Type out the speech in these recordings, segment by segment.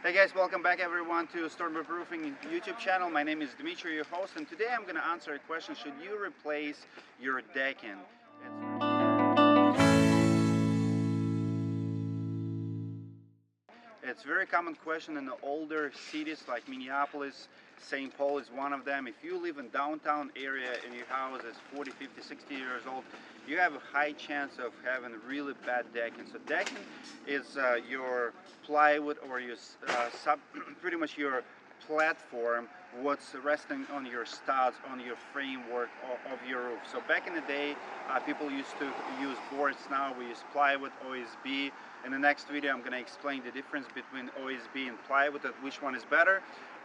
Hey guys, welcome back everyone to Storm Roofing YouTube channel. My name is Dmitry, your host, and today I'm going to answer a question: should you replace your decking? It's a very common question in the older cities like Minneapolis. St. Paul is one of them. If you live in downtown area and your house is 40, 50, 60 years old, you have a high chance of having really bad decking. So decking is your plywood or your pretty much your platform, what's resting on your studs, on your framework of your roof. So back in the day, people used to use boards. Now we use plywood, OSB. In the next video, I'm going to explain the difference between OSB and plywood, and which one is better.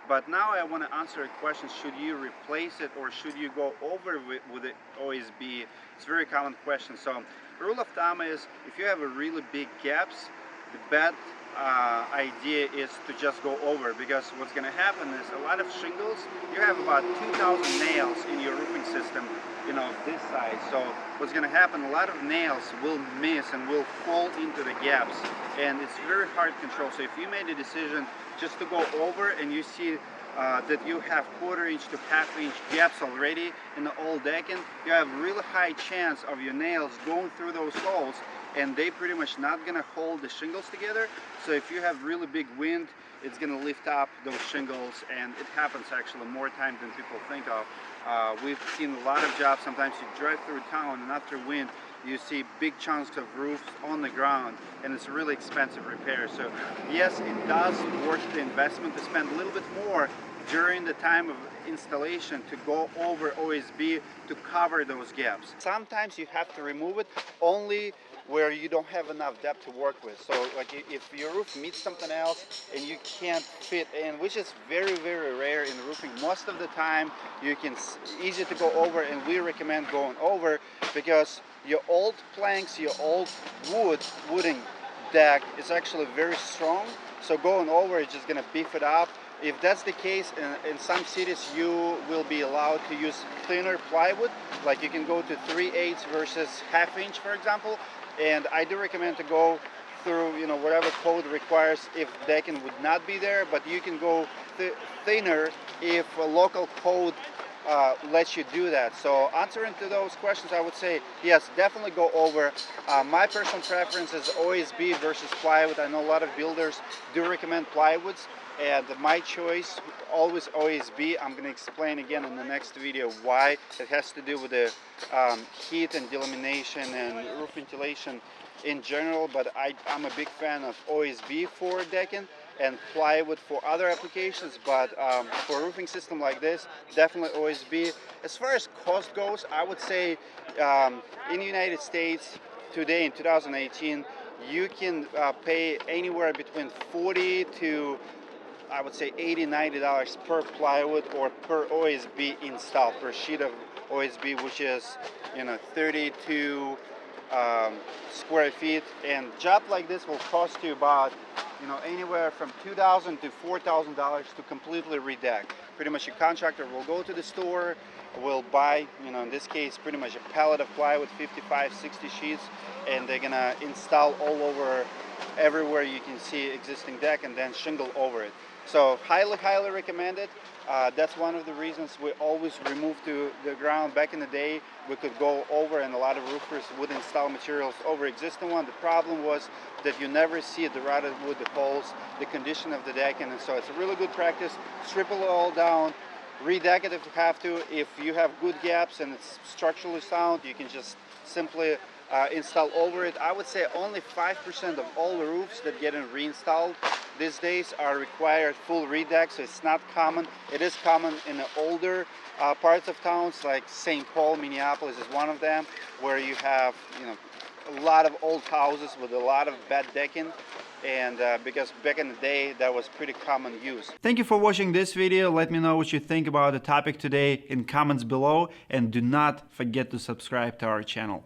But now I want to answer a question: should you replace it or should you go over with the OSB? It's a very common question. So rule of thumb is, if you have a really big gaps, the bad idea is to just go over, because what's going to happen is a lot of shingles, you have about 2,000 nails in your roofing system, you know, this size. So what's going to happen, a lot of nails will miss and will fall into the gaps, and it's very hard to control. So if you made a decision just to go over and you see that you have 1/4 inch to 1/2 inch gaps already in the old decking, you have a really high chance of your nails going through those holes, and they pretty much not gonna hold the shingles together. So if you have really big wind, it's gonna lift up those shingles, and it happens actually more time than people think of. We've seen a lot of jobs. Sometimes you drive through town and after wind you see big chunks of roofs on the ground, and it's a really expensive repair. So yes, it does worth the investment to spend a little bit more during the time of installation to go over OSB to cover those gaps. Sometimes you have to remove it only where you don't have enough depth to work with. So like if your roof meets something else and you can't fit in, which is very, very rare in roofing. Most of the time you can easy to go over, and we recommend going over because your old planks, your old wooden deck is actually very strong. So going over is just gonna beef it up. If that's the case, in some cities you will be allowed to use thinner plywood, like you can go to 3/8 versus 1/2 inch, for example. And I do recommend to go through, you know, whatever code requires if decking would not be there, but you can go thinner if a local code lets you do that. So answering to those questions, I would say yes, definitely go over. My personal preference is OSB versus plywood. I know a lot of builders do recommend plywoods, and my choice always OSB. I'm going to explain again in the next video why. It has to do with the heat and delamination and roof ventilation in general, but I'm a big fan of OSB for decking and plywood for other applications. But for a roofing system like this, definitely OSB. As far as cost goes, I would say in the United States today in 2018, you can pay anywhere between $40 to, I would say, $80–90 per plywood or per OSB install, per sheet of OSB, which is, you know, 32 square feet. And job like this will cost you about, you know, anywhere from $2,000 to $4,000 to completely redeck. Pretty much your contractor will go to the store, will buy, you know, in this case pretty much a pallet of plywood, 55, 60 sheets, and they're gonna install all over everywhere you can see existing deck, and then shingle over it. So highly recommend it. That's one of the reasons we always remove to the ground. Back in the day we could go over, and a lot of roofers would install materials over existing one. The problem was that you never see the rotted wood, the holes, the condition of the decking, and so it's a really good practice. Strip it all down, redeck it if you have to. If you have good gaps and it's structurally sound, you can just simply install over it. I would say only 5% of all the roofs that get reinstalled these days are required full redeck, so it's not common. It is common in the older parts of towns like St. Paul, Minneapolis is one of them, where you have, you know, a lot of old houses with a lot of bad decking, and because back in the day that was pretty common use. Thank you for watching this video. Let me know what you think about the topic today in comments below, and do not forget to subscribe to our channel.